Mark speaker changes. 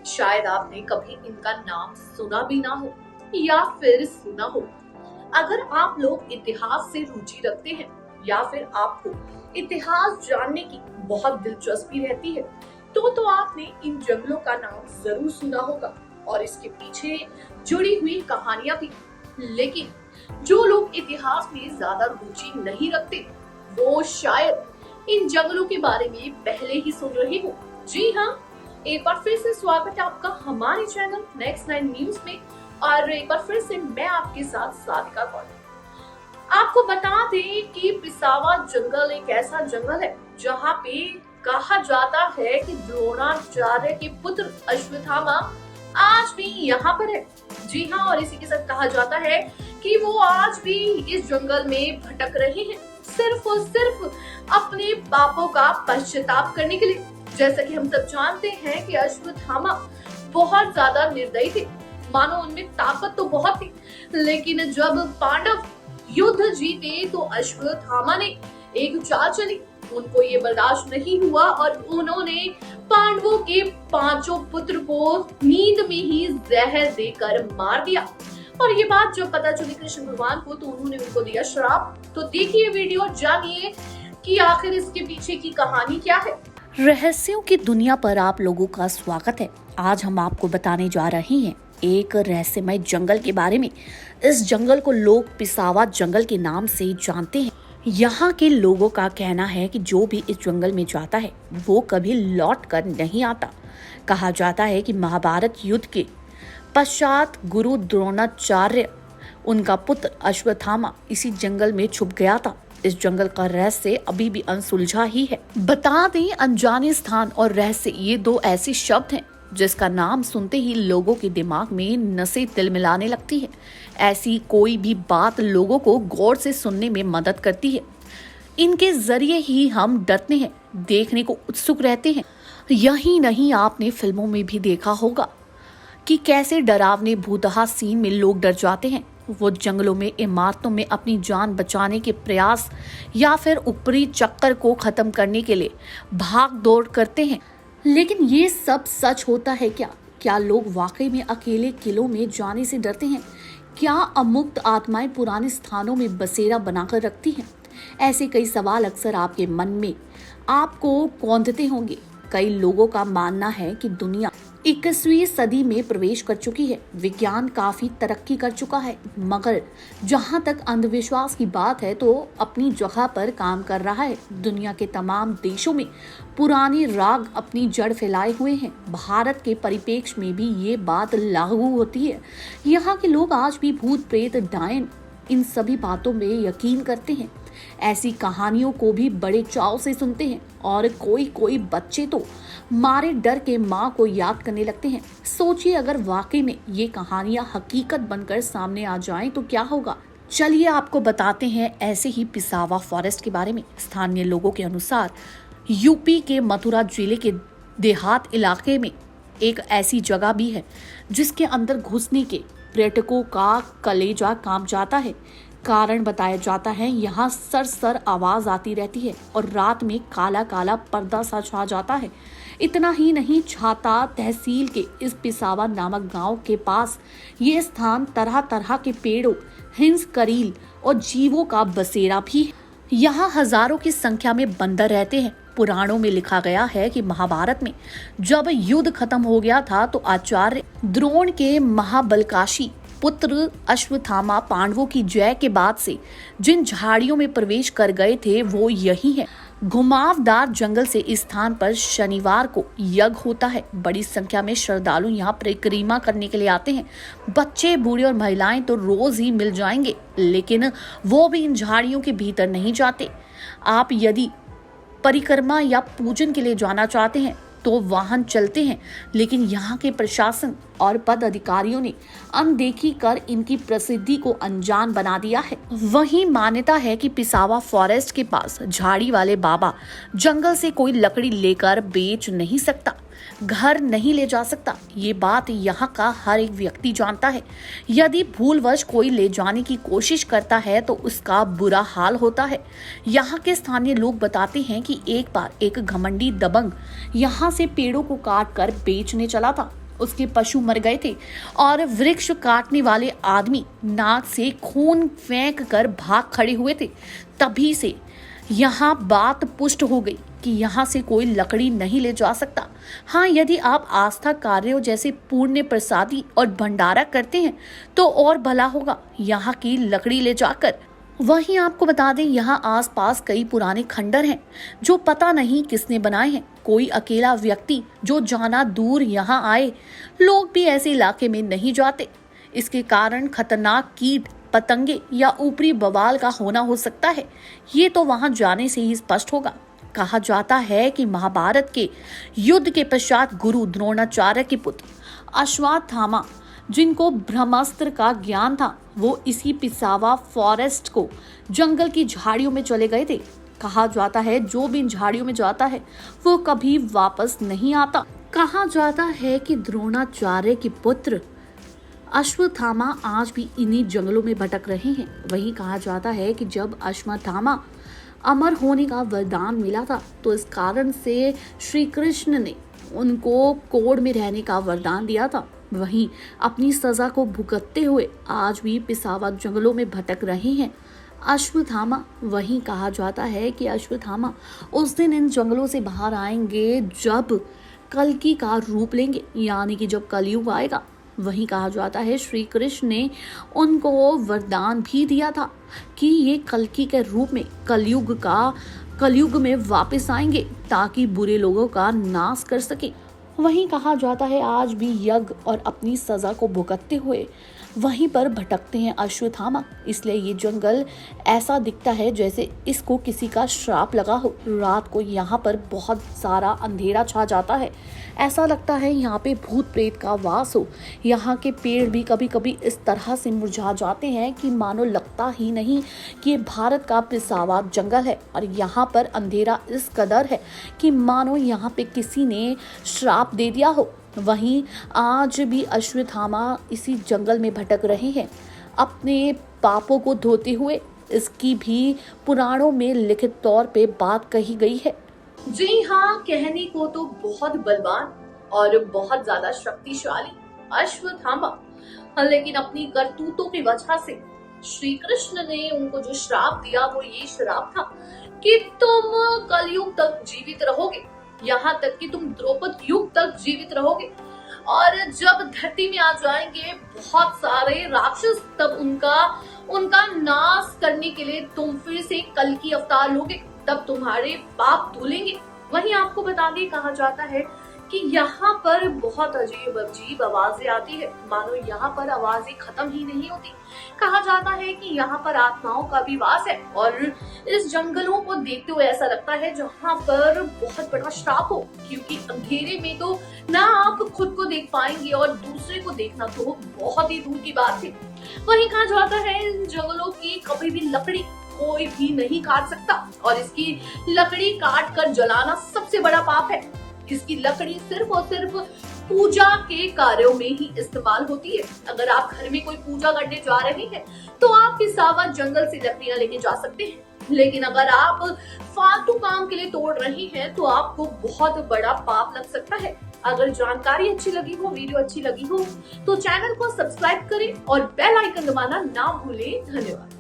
Speaker 1: शायद आपने कभी इनका नाम सुना भी ना हो या फिर सुना हो। अगर आप लोग इतिहास से रुचि रखते हैं या फिर आपको इतिहास जानने की बहुत दिलचस्पी रहती है, तो आपने इन जंगलों का नाम जरूर सुना होगा और इसके पीछे जुड़ी हुई कहानियां भी। लेकिन जो लोग इतिहास में ज्यादा रुचि नहीं रखते, वो शायद इन जंगलों के बारे में पहले ही सुन रहे हो। जी हाँ, एक बार फिर से स्वागत है आपका हमारे चैनल नेक्स्ट 9 न्यूज में। और एक बार फिर से मैं आपके साथ साधिका कौर। आपको बता दें कि पिसावा जंगल एक ऐसा जंगल है जहाँ पे कहा जाता है कि द्रोणाचार्य के पुत्र अश्वत्थामा आज भी यहाँ पर है। जी हाँ, और इसी के साथ कहा जाता है कि वो आज भी इस जंगल में भटक रहे हैं, सिर्फ और सिर्फ अपने पापों का पश्चाताप करने के लिए। जैसा कि हम सब जानते हैं कि अश्वत्थामा बहुत ज्यादा निर्दयी थे, मानो उनमें ताकत तो बहुत थी, लेकिन जब पांडव युद्ध जीते तो अश्वत्थामा ने एक चाल चली। उनको ये बर्दाश्त नहीं हुआ और उन्होंने पांडवों के पांचों पुत्र को नींद में ही जहर देकर मार दिया। और ये बात जब पता चली कृष्ण भगवान को तो उन्होंने उनको दिया श्राप। तो देखिए वीडियो, जानिए कि आखिर इसके पीछे की कहानी क्या है।
Speaker 2: रहस्यों की दुनिया पर आप लोगों का स्वागत है। आज हम आपको बताने जा रहे हैं एक रहस्यमय जंगल के बारे में। इस जंगल को लोग पिसावा जंगल के नाम से जानते हैं। यहाँ के लोगों का कहना है कि जो भी इस जंगल में जाता है वो कभी लौट कर नहीं आता। कहा जाता है कि महाभारत युद्ध के पश्चात गुरु द्रोणाचार्य, उनका पुत्र अश्वत्थामा इसी जंगल में छुप गया था। इस जंगल का रहस्य अभी भी अनसुलझा ही है। बता दें, अनजाने स्थान और रहस्य ये दो ऐसे शब्द हैं जिसका नाम सुनते ही लोगों के दिमाग में नसें तिलमिलाने लगती है। ऐसी कोई भी बात लोगों को गौर से सुनने में मदद करती है। इनके जरिए ही हम डरते हैं, देखने को उत्सुक रहते हैं। यही नहीं, आपने फिल्मों में भी देखा होगा कि कैसे डरावने भूतहा सीन में लोग डर जाते हैं। वो जंगलों में, इमारतों में अपनी जान बचाने के प्रयास या फिर ऊपरी चक्कर को खत्म करने के लिए भाग दौड़ करते हैं। लेकिन ये सब सच होता है क्या? क्या लोग वाकई में अकेले किलों में जाने से डरते हैं? क्या अमुक्त आत्माएं पुराने स्थानों में बसेरा बनाकर रखती हैं? ऐसे कई सवाल अक्सर आपके मन में आपको कौंधते होंगे। कई लोगों का मानना है कि दुनिया 21वीं सदी में प्रवेश कर चुकी है। विज्ञान काफी तरक्की कर चुका है, मगर जहां तक अंधविश्वास की बात है तो अपनी जगह पर काम कर रहा है। दुनिया के तमाम देशों में पुराने राग अपनी जड़ फैलाए हुए हैं। भारत के परिप्रेक्ष्य में भी ये बात लागू होती है। यहाँ के लोग आज भी भूत प्रेत, डायन, इन सभी बातों में यकीन करते हैं। ऐसी कहानियों को भी बड़े चाव से सुनते हैं और कोई कोई बच्चे तो मारे डर के माँ को याद करने लगते हैं। सोचिए, अगर वाकई में ये कहानियां हकीकत बनकर सामने आ जाएं तो क्या होगा। चलिए आपको बताते हैं ऐसे ही पिसावा फॉरेस्ट के बारे में। स्थानीय लोगों के अनुसार यूपी के मथुरा जिले के देहात इलाके में एक ऐसी जगह भी है जिसके अंदर घुसने के पर्यटकों का कलेजा कांप जाता है। कारण बताया जाता है यहाँ सर आवाज आती रहती है और रात में काला काला पर्दा सा छा जाता है। इतना ही नहीं, छाता तहसील के इस पिसावा नामक गांव के पास ये स्थान तरह तरह के पेड़ों, हिंस, करील और जीवों का बसेरा भी है। यहाँ हजारों की संख्या में बंदर रहते हैं। पुराणों में लिखा गया है कि महाभारत में जब युद्ध खत्म हो गया था तो आचार्य द्रोण के महाबलकाशी पुत्र अश्वत्थामा पांडवों की जय के बाद से जिन झाड़ियों में प्रवेश कर गए थे वो यही है। घुमावदार जंगल से इस स्थान पर शनिवार को यज्ञ होता है। बड़ी संख्या में श्रद्धालु यहाँ परिक्रमा करने के लिए आते हैं। बच्चे, बूढ़े और महिलाएं तो रोज ही मिल जाएंगे, लेकिन वो भी इन झाड़ियों के भीतर नहीं जाते। आप यदि परिक्रमा या पूजन के लिए जाना चाहते हैं तो वाहन चलते हैं, लेकिन यहाँ के प्रशासन और पद अधिकारियों ने अनदेखी कर इनकी प्रसिद्धि को अनजान बना दिया है। वहीं मान्यता है कि पिसावा फॉरेस्ट के पास झाड़ी वाले बाबा जंगल से कोई लकड़ी लेकर बेच नहीं सकता, घर नहीं ले जा सकता। ये बात यहाँ का हर एक व्यक्ति जानता है। यदि भूलवश कोई ले जाने की कोशिश करता है तो उसका बुरा हाल होता है। यहाँ के स्थानीय लोग बताते हैं कि एक बार एक घमंडी दबंग यहाँ से पेड़ों को काट कर बेचने चला था उसके पशु मर गए थे और वृक्ष काटने वाले आदमी नाक से खून फेंक कर भाग खड़े हुए थे। तभी से यहाँ बात पुष्ट हो गई कि यहाँ से कोई लकड़ी नहीं ले जा सकता। हाँ, यदि आप आस्था कार्यों जैसे पुण्य प्रसादी और भंडारा करते हैं तो और भला होगा यहाँ की लकड़ी ले जाकर। वहीं आपको बता दें, यहाँ आसपास कई पुराने खंडर हैं जो पता नहीं किसने बनाए हैं। कोई अकेला व्यक्ति जो जाना दूर यहाँ आए, लोग भी ऐसे इलाके में नहीं जाते। इसके कारण खतरनाक कीट पतंगे या ऊपरी बवाल का होना हो सकता है। ये तो वहां जाने से ही स्पष्ट होगा। कहा जाता है कि महाभारत के युद्ध के पश्चात गुरु द्रोणाचार्य के पुत्र अश्वत्थामा, जिनको ब्रह्मास्त्र का ज्ञान था, वो इसी पिसावा फॉरेस्ट को जंगल की झाड़ियों में चले गए थे। कहा जाता है जो भी इन झाड़ियों में जाता है वो कभी वापस नहीं आता। कहा जाता है कि द्रोणाचार्य के पुत्र अश्वत्थामा आज भी इन्हीं जंगलों में भटक रहे हैं। वहीं कहा जाता है कि जब अश्वत्थामा अमर होने का वरदान मिला था तो इस कारण से श्री कृष्ण ने उनको कोड़ में रहने का वरदान दिया था। वहीं अपनी सजा को भुगतते हुए आज भी पिसावा जंगलों में भटक रहे हैं अश्वत्थामा। वहीं कहा जाता है कि अश्वत्थामा उस दिन इन जंगलों से बाहर आएंगे जब कल्कि का रूप लेंगे, यानी कि जब कलयुग आएगा। वहीं कहा जाता है श्री कृष्ण ने उनको वरदान भी दिया था कि ये कल्कि के रूप में कलयुग में वापस आएंगे ताकि बुरे लोगों का नाश कर सके। वहीं कहा जाता है आज भी यज्ञ और अपनी सजा को भुगतते हुए वहीं पर भटकते हैं अश्वत्थामा। इसलिए ये जंगल ऐसा दिखता है जैसे इसको किसी का श्राप लगा हो। रात को यहाँ पर बहुत सारा अंधेरा छा जाता है, ऐसा लगता है यहाँ पे भूत प्रेत का वास हो। यहाँ के पेड़ भी कभी कभी इस तरह से मुरझा जाते हैं कि मानो लगता ही नहीं कि ये भारत का पिसावा जंगल है। और यहाँ पर अंधेरा इस कदर है कि मानो यहाँ पे किसी ने श्राप दे दिया हो। वहीं आज भी अश्वत्थामा इसी जंगल में भटक रहे हैं अपने पापों को धोते हुए। इसकी भी पुराणों में लिखित तौर पे बात कही गई है।
Speaker 1: जी हाँ, कहने को तो बहुत बलवान और बहुत ज्यादा शक्तिशाली अश्वत्थामा, लेकिन अपनी करतूतों की वजह से श्री कृष्ण ने उनको जो श्राप दिया वो ये श्राप था कि तुम कलयुग तक जीवित रहोगे, यहाँ तक कि तुम द्रौपद युग तक जीवित रहोगे। और जब धरती में आ जाएंगे बहुत सारे राक्षस, तब उनका नाश करने के लिए तुम फिर से कल्कि अवतार लोगे, तब तुम्हारे पाप धुलेंगे। वहीं आपको बता दें, कहा जाता है कि यहाँ पर बहुत अजीब आवाजें आती है, मानो यहाँ पर आवाजें खत्म ही नहीं होती। कहा जाता है कि यहाँ पर आत्माओं का भी वास है और इस जंगलों को देखते हुए ऐसा लगता है जहाँ पर बहुत बड़ा श्राप हो, क्योंकि अंधेरे में तो ना आप खुद को देख पाएंगे और दूसरे को देखना तो बहुत ही दूर की बात है। वहीं कहा जाता है इन जंगलों की कभी भी लकड़ी कोई भी नहीं काट सकता और इसकी लकड़ी काट कर जलाना सबसे बड़ा पाप है। इसकी लकड़ी सिर्फ और सिर्फ पूजा के कार्यों में ही इस्तेमाल होती है। अगर आप घर में कोई पूजा करने जा रहे हैं तो आप पिसावा जंगल से लकड़ियां लेके जा सकते हैं, लेकिन अगर आप फालतू काम के लिए तोड़ रहे हैं तो आपको बहुत बड़ा पाप लग सकता है। अगर जानकारी अच्छी लगी हो, वीडियो अच्छी लगी हो तो चैनल को सब्सक्राइब करें और बेल आइकन दबाना ना भूलें। धन्यवाद।